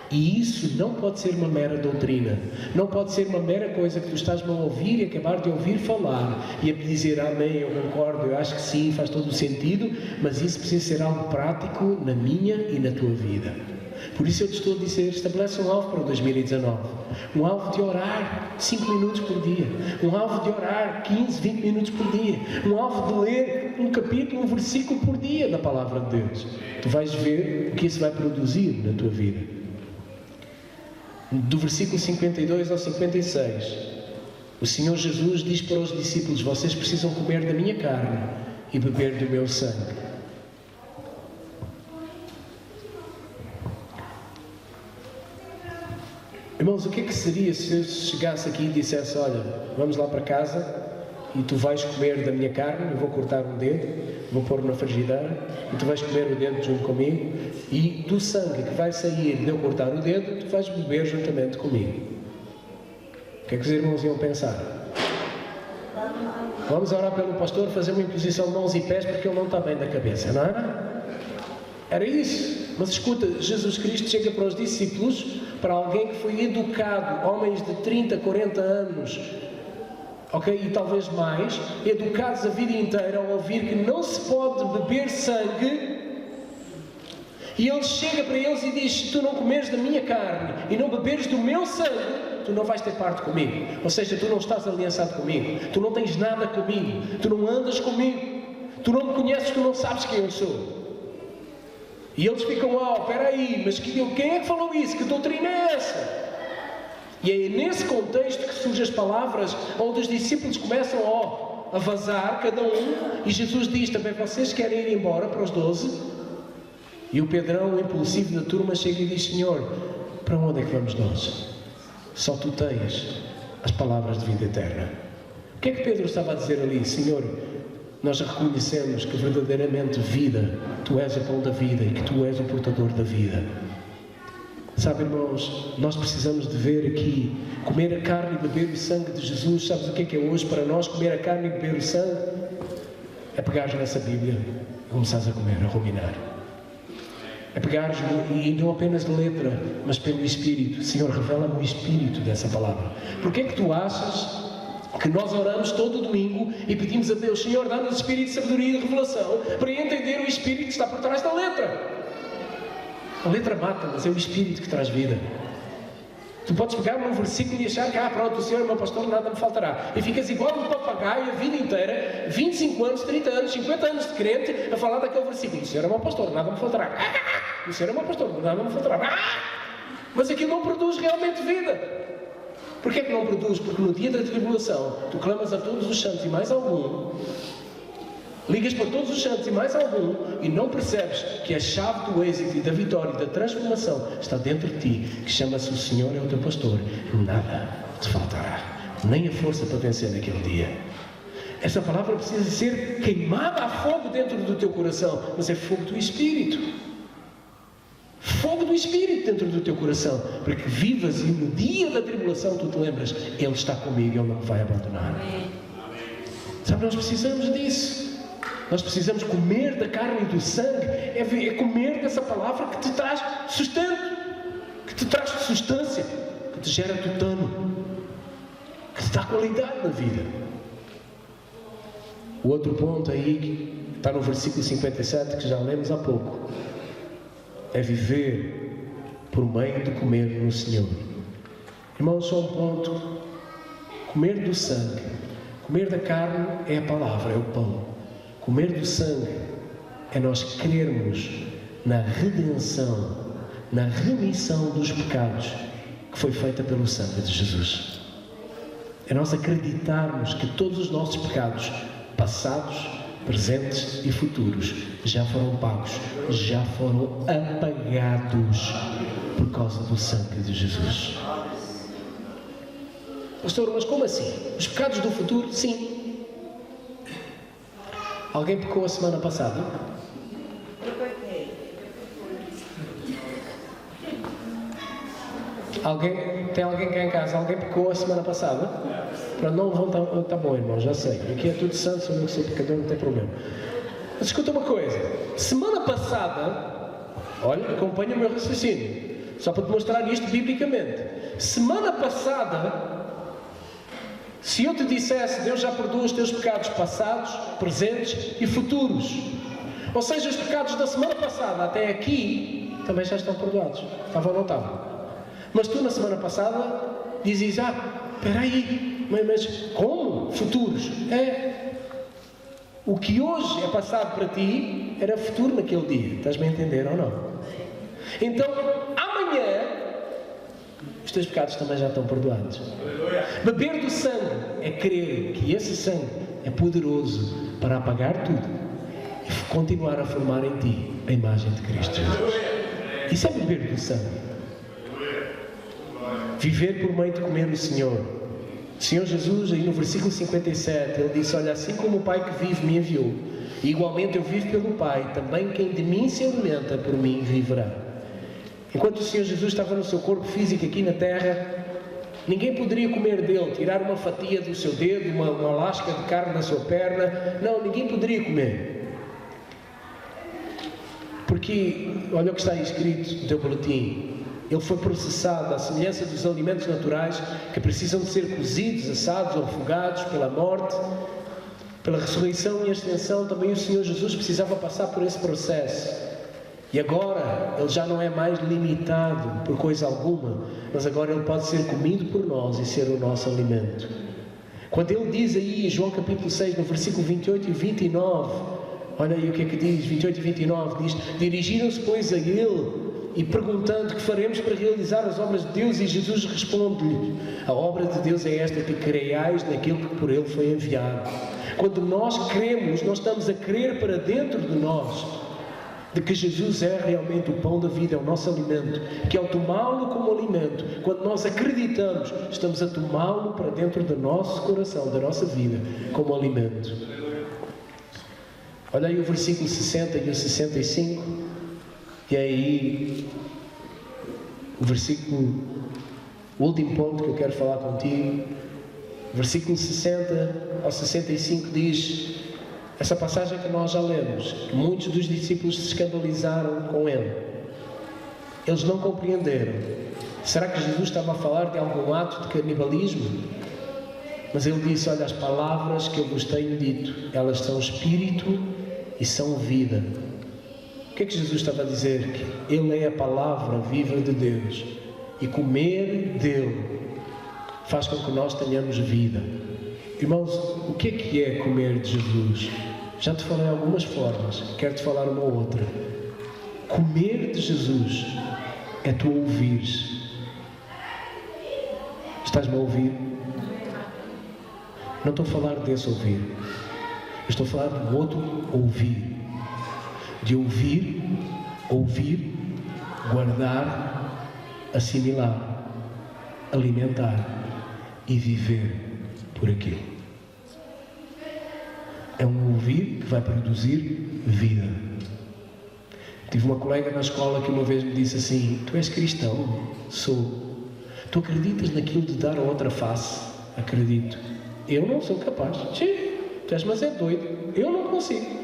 E isso não pode ser uma mera doutrina, não pode ser uma mera coisa que tu estás a ouvir e acabar de ouvir falar e a dizer amém, eu concordo, eu acho que sim, faz todo o sentido, mas isso precisa ser algo prático na minha e na tua vida. Por isso eu te estou a dizer, estabelece um alvo para 2019, um alvo de orar 5 minutos por dia, um alvo de orar 15, 20 minutos por dia, um alvo de ler um capítulo, um versículo por dia da Palavra de Deus. Tu vais ver o que isso vai produzir na tua vida. Do versículo 52 ao 56, o Senhor Jesus diz para os discípulos: vocês precisam comer da minha carne e beber do meu sangue. Irmãos, o que é que seria se eu chegasse aqui e dissesse: olha, vamos lá para casa e tu vais comer da minha carne, eu vou cortar um dedo, vou pôr na frigideira e tu vais comer o dedo junto comigo, e do sangue que vai sair de eu cortar o dedo, tu vais beber juntamente comigo. O que é que os irmãos iam pensar? Vamos orar pelo pastor, fazer uma imposição de mãos e pés porque ele não está bem da cabeça, não era? Era isso. Mas escuta, Jesus Cristo chega para os discípulos, para alguém que foi educado, homens de 30, 40 anos, ok, e talvez mais, educados a vida inteira a ouvir que não se pode beber sangue, e ele chega para eles e diz: se tu não comeres da minha carne e não beberes do meu sangue, tu não vais ter parte comigo. Ou seja, tu não estás aliançado comigo, tu não tens nada comigo, tu não andas comigo, tu não me conheces, tu não sabes quem eu sou. E eles ficam: espera aí, mas quem é que falou isso? Que doutrina é essa? E é nesse contexto que surgem as palavras onde os discípulos começam a vazar, cada um, e Jesus diz também: vocês querem ir embora para os 12? E o Pedrão, o impulsivo da turma, chega e diz: Senhor, para onde é que vamos nós? Só tu tens as palavras de vida eterna. O que é que Pedro estava a dizer ali? Senhor, nós reconhecemos que verdadeiramente vida, tu és o pão da vida e que tu és o portador da vida. Sabe, irmãos, nós precisamos de ver aqui, comer a carne e beber o sangue de Jesus. Sabes o que é hoje para nós comer a carne e beber o sangue? É pegares nessa Bíblia e começares a comer, a ruminar. É pegares, e não apenas de letra, mas pelo Espírito. Senhor, revela-me o Espírito dessa palavra. Porquê é que tu achas que nós oramos todo domingo e pedimos a Deus: Senhor, dá-nos Espírito de sabedoria e de revelação para entender o Espírito que está por trás da letra? A letra mata, mas é o Espírito que traz vida. Tu podes pegar num versículo e achar que pronto, o Senhor é o meu pastor, nada me faltará. E ficas igual um papagaio a vida inteira, 25 anos, 30 anos, 50 anos de crente, a falar daquele versículo: o Senhor é o meu pastor, nada me faltará. O Senhor é o meu pastor, nada me faltará. Mas aquilo não produz realmente vida. Porquê que não produz? Porque no dia da tribulação tu clamas a todos os santos e mais algum, ligas para todos os santos e mais algum, e não percebes que a chave do êxito e da vitória e da transformação está dentro de ti, que chama-se: o Senhor é o teu pastor, nada te faltará, nem a força para vencer naquele dia. Essa palavra precisa ser queimada a fogo dentro do teu coração, mas é fogo do Espírito. Fogo do Espírito dentro do teu coração, para que vivas e no dia da tribulação tu te lembras: Ele está comigo, Ele não me vai abandonar. Sabe, nós precisamos disso. Nós precisamos comer da carne e do sangue, é comer dessa palavra que te traz sustento, que te traz substância, que te gera tutano, que te dá qualidade na vida. O outro ponto aí, que está no versículo 57, que já lemos há pouco, é viver por meio de comer no Senhor. Irmãos, só um ponto: comer do sangue, comer da carne é a palavra, é o pão. Comer do sangue é nós crermos na redenção, na remissão dos pecados que foi feita pelo sangue de Jesus. É nós acreditarmos que todos os nossos pecados, passados, presentes e futuros, já foram pagos, já foram apagados por causa do sangue de Jesus. Pastor, mas como assim? Os pecados do futuro? Sim. Alguém pecou a semana passada? Tem alguém cá em casa? Alguém pecou a semana passada? Para não levantar. Tá bom, irmão, já sei. Aqui é tudo santo, sou eu que sou pecador, não tem problema. Mas escuta uma coisa. Semana passada, olha, acompanha o meu raciocínio. Só para te mostrar isto biblicamente. Semana passada, se eu te dissesse, Deus já perdoa os teus pecados passados, presentes e futuros. Ou seja, os pecados da semana passada até aqui, também já estão perdoados. Estavam ou não estavam? Mas tu na semana passada dizes, espera aí, mas como? Futuros? O que hoje é passado para ti, era futuro naquele dia. Estás-me a entender ou não? Então, amanhã, os teus pecados também já estão perdoados. Beber do sangue é crer que esse sangue é poderoso para apagar tudo e continuar a formar em ti a imagem de Cristo Jesus. Isso é beber do sangue. Viver por meio de comer o Senhor. O Senhor Jesus, aí no versículo 57, Ele disse, olha, assim como o Pai que vive me enviou, e igualmente eu vivo pelo Pai, também quem de mim se alimenta, por mim viverá. Enquanto o Senhor Jesus estava no seu corpo físico aqui na terra, ninguém poderia comer dele, tirar uma fatia do seu dedo, uma lasca de carne da sua perna. Não, ninguém poderia comer. Porque, olha o que está aí escrito no teu boletim. Ele foi processado à semelhança dos alimentos naturais que precisam de ser cozidos, assados ou refogados pela morte, pela ressurreição e ascensão. Também o Senhor Jesus precisava passar por esse processo. E agora, Ele já não é mais limitado por coisa alguma, mas agora Ele pode ser comido por nós e ser o nosso alimento. Quando Ele diz aí em João capítulo 6, no versículo 28 e 29, olha aí o que é que diz, 28 e 29, diz, dirigiram-se pois a Ele e perguntando que faremos para realizar as obras de Deus, e Jesus responde-lhe, a obra de Deus é esta, que creiais naquilo que por Ele foi enviado. Quando nós cremos, nós estamos a crer para dentro de nós, de que Jesus é realmente o pão da vida, é o nosso alimento, que ao tomá-lo como alimento, quando nós acreditamos, estamos a tomá-lo para dentro do nosso coração, da nossa vida, como alimento. Olha aí o versículo 60 e o 65, e aí o último ponto que eu quero falar contigo, versículo 60 ao 65 diz, essa passagem que nós já lemos, que muitos dos discípulos se escandalizaram com ele. Eles não compreenderam. Será que Jesus estava a falar de algum ato de canibalismo? Mas ele disse, olha, as palavras que eu vos tenho dito, elas são espírito e são vida. O que é que Jesus estava a dizer? Que Ele é a palavra viva de Deus. E comer dele faz com que nós tenhamos vida. Irmãos, o que é comer de Jesus? Já te falei algumas formas, quero-te falar uma outra. Comer de Jesus é tu ouvires. Estás-me a ouvir? Não estou a falar desse ouvir. Eu estou a falar do outro ouvir. De ouvir, guardar, assimilar, alimentar e viver por aquilo. É um ouvir que vai produzir vida. Tive uma colega na escola que uma vez me disse assim, tu és cristão? Sou. Tu acreditas naquilo de dar a outra face? Acredito. Eu não sou capaz. Sim, tu és, mas é doido. Eu não consigo.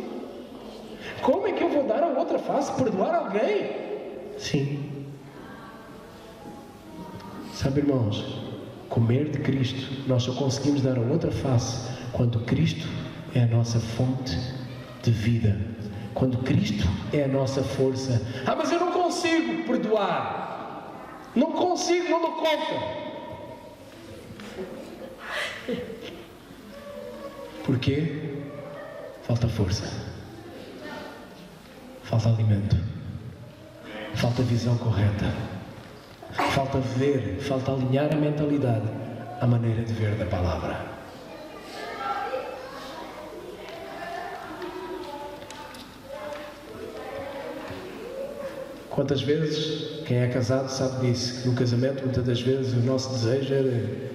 Como é que eu vou dar a outra face? Perdoar alguém? Sim. Sabe, irmãos, comer de Cristo, nós só conseguimos dar a outra face quando Cristo é a nossa fonte de vida. Quando Cristo é a nossa força. Mas eu não consigo perdoar. Não consigo, não dou conta. Porquê? Falta força. Falta alimento, falta visão correta, falta ver, falta alinhar a mentalidade à maneira de ver da palavra. Quantas vezes, quem é casado sabe disso, que no casamento muitas das vezes o nosso desejo era...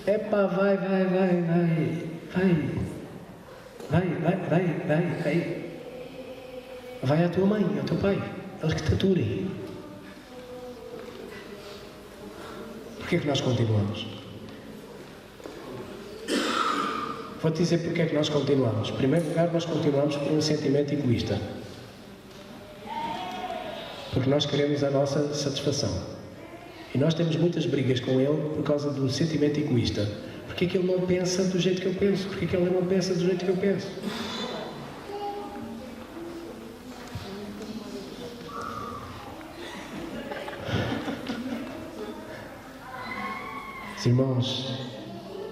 Epá, vai. Vai à tua mãe, ao teu pai, eles que te aturem. Porquê é que nós continuamos? Vou-te dizer porque é que nós continuamos. Em primeiro lugar, nós continuamos por um sentimento egoísta. Porque nós queremos a nossa satisfação. E nós temos muitas brigas com ele por causa do sentimento egoísta. Porque é que ele não pensa do jeito que eu penso? Porque é que ele não pensa do jeito que eu penso? Irmãos,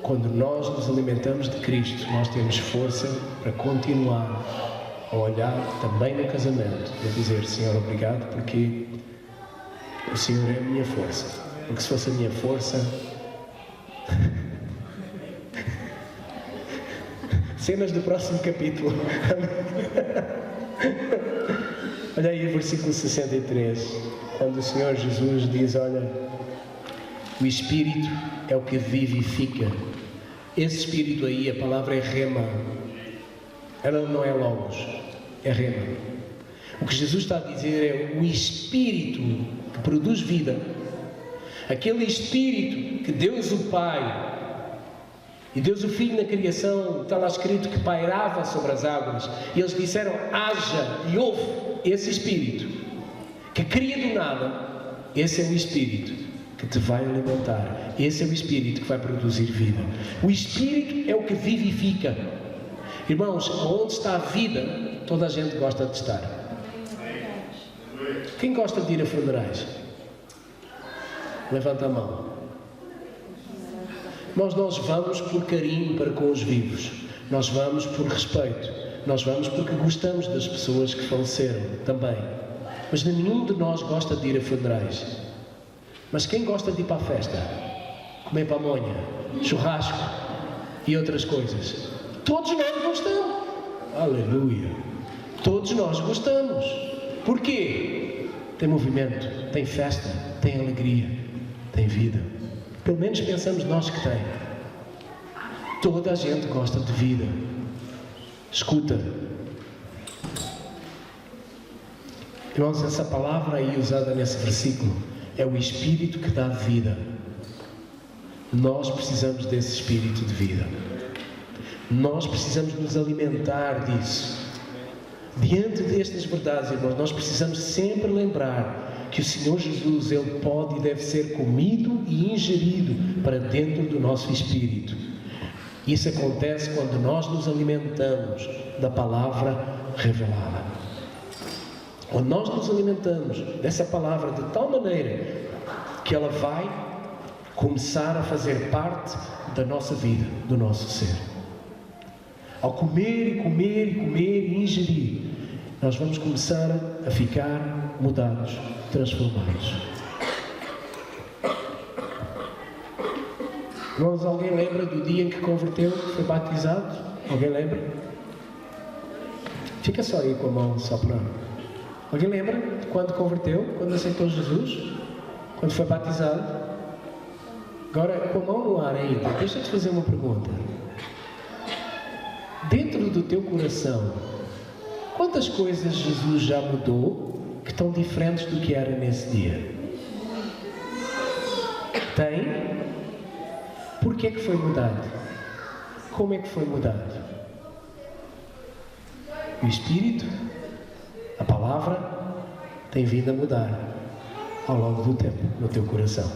quando nós nos alimentamos de Cristo, nós temos força para continuar a olhar também no casamento e a dizer: Senhor, obrigado, porque o Senhor é a minha força. Porque se fosse a minha força... Cenas do próximo capítulo. Olha aí o versículo 63, quando o Senhor Jesus diz: olha, o Espírito é o que vivifica. Esse Espírito aí, a palavra é rema. Ela não é logos, é rema. O que Jesus está a dizer é o Espírito que produz vida. Aquele Espírito que Deus o Pai e Deus o Filho na criação, está lá escrito que pairava sobre as águas. E eles disseram: haja, e houve. Esse Espírito que cria do nada, esse é o Espírito que te vai alimentar. Esse é o Espírito que vai produzir vida. O Espírito é o que vivifica. Irmãos, onde está a vida, toda a gente gosta de estar. Quem gosta de ir a funerais? Levanta a mão. Irmãos, nós vamos por carinho para com os vivos. Nós vamos por respeito. Nós vamos porque gostamos das pessoas que faleceram também. Mas nenhum de nós gosta de ir a funerais. Mas quem gosta de ir para a festa? Comer pamonha, churrasco e outras coisas? Todos nós gostamos. Aleluia! Todos nós gostamos. Porquê? Tem movimento, tem festa, tem alegria, tem vida. Pelo menos pensamos nós que tem. Toda a gente gosta de vida. Escuta. Irmãos, essa palavra aí usada nesse versículo é o Espírito que dá vida. Nós precisamos desse Espírito de vida. Nós precisamos nos alimentar disso. Diante destas verdades, irmãos, nós precisamos sempre lembrar que o Senhor Jesus, Ele pode e deve ser comido e ingerido para dentro do nosso espírito. Isso acontece quando nós nos alimentamos da palavra revelada. Quando nós nos alimentamos dessa palavra de tal maneira que ela vai começar a fazer parte da nossa vida, do nosso ser. Ao comer e ingerir, nós vamos começar a ficar mudados, transformados. Irmãos, alguém lembra do dia em que converteu, que foi batizado? Alguém lembra? Fica só aí com a mão, só para... Alguém lembra de quando converteu? Quando aceitou Jesus? Quando foi batizado? Agora, com a mão no ar ainda, deixa-te fazer uma pergunta. Dentro do teu coração, quantas coisas Jesus já mudou que estão diferentes do que era nesse dia? Tem? Porquê é que foi mudado? Como é que foi mudado? O Espírito, a palavra, tem vindo a mudar ao longo do tempo no teu coração.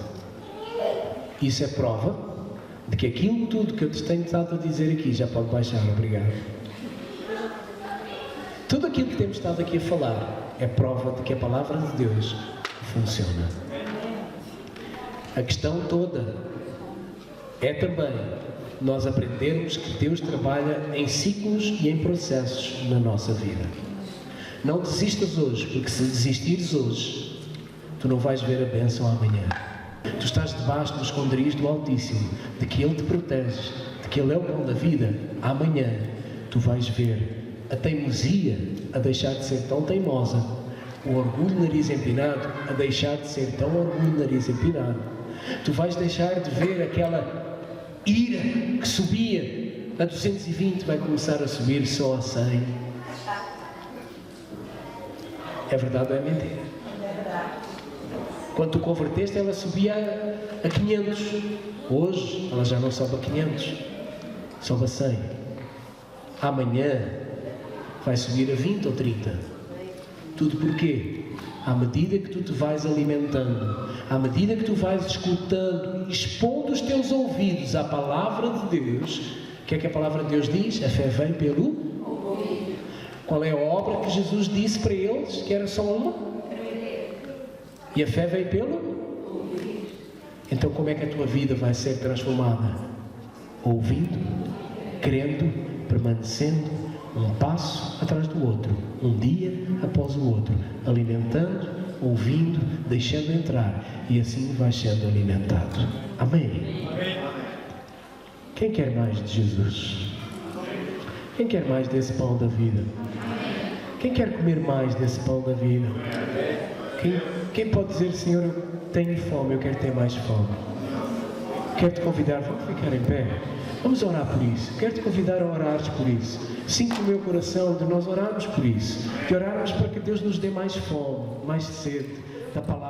Isso é prova de que aquilo tudo que eu te tenho estado a dizer aqui já pode baixar. Obrigado. Tudo aquilo que temos estado aqui a falar é prova de que a palavra de Deus funciona. A questão toda é também nós aprendermos que Deus trabalha em ciclos e em processos na nossa vida. Não desistas hoje, porque se desistires hoje, tu não vais ver a bênção amanhã. Tu estás debaixo do esconderijo do Altíssimo, de que Ele te protege, de porque Ele é o pão da vida, amanhã tu vais ver a teimosia a deixar de ser tão teimosa, o orgulho nariz empinado a deixar de ser tão orgulho nariz empinado. Tu vais deixar de ver aquela ira que subia a 220, vai começar a subir só a 100. É verdade ou é mentira? Quando tu converteste, ela subia a 500. Hoje, ela já não sobe a 500, sobe a 100. Amanhã vai subir a 20 ou 30. Tudo porquê? À medida que tu te vais alimentando, à medida que tu vais escutando e expondo os teus ouvidos à palavra de Deus, o que é que a palavra de Deus diz? A fé vem pelo ouvir. Qual é a obra que Jesus disse para eles? Que era só uma? E a fé vem pelo ouvir. Então como é que a tua vida vai ser transformada? Ouvindo, crendo, permanecendo, um passo atrás do outro, um dia após o outro, alimentando, ouvindo, deixando entrar, e assim vais sendo alimentado. Amém? Quem quer mais de Jesus? Quem quer mais desse pão da vida? Quem quer comer mais desse pão da vida? Quem pode dizer, Senhor, eu tenho fome, eu quero ter mais fome? Quero te convidar, vamos ficar em pé. Vamos orar por isso. Quero te convidar a orares por isso. Sinto no meu coração de nós orarmos por isso. De orarmos para que Deus nos dê mais fome, mais sede da palavra.